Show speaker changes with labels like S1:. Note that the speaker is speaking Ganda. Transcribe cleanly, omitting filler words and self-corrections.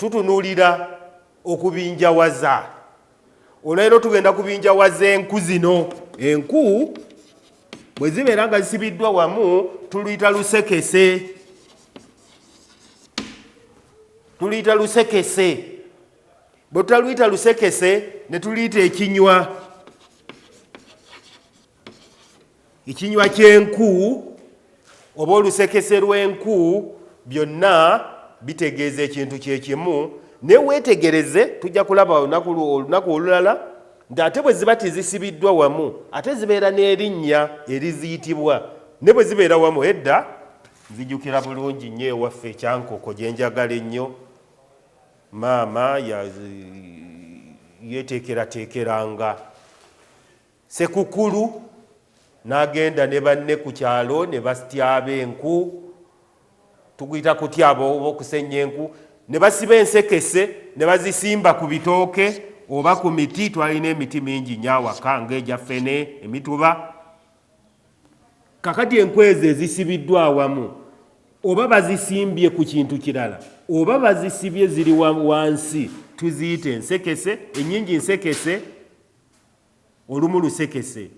S1: tutunuulira okubinjawaza. Olwaleero tugenda kubinjawaza enku zino. Enku bwe zibeera nga zisibiddwa wamu tuluyita lusekese. Tuluyita lusekese. Bwe tutaluyita lusekese ne tuluyita ekinywa. Ekinywa ky'enku oba olusekese lw'enku byonna bitegeeza ekintu kyekimu. Ne weetegereze tujja kulaba olunaku olulala nti ate bwe ziba tizisibiddwa wamu ate zibeera n'erinnya eriziyitibwa. Ne bwe zibeera wamu edda nzijukira bulungi nnyo ewaffe ekyankoko gye njagala ennyo. Maama yeteekerateekeranga sekukulu n'agenda ne banne ku kyalo ne batyaba enku. Tuguyita kutyaba oba okusenya enku. Ne basiba ensekese ne bazisimba ku bitooke oba ku miti. Twalina emiti mingi nnyo awaka ng'egya ffene, emituba. Kakati enku ezo ezisibiddwa awamu oba bazisimbye ku kintu kirala oba bazisibye ziri wansi tuziyita ensekese. Ennyingi nsekese, olumu lusekese.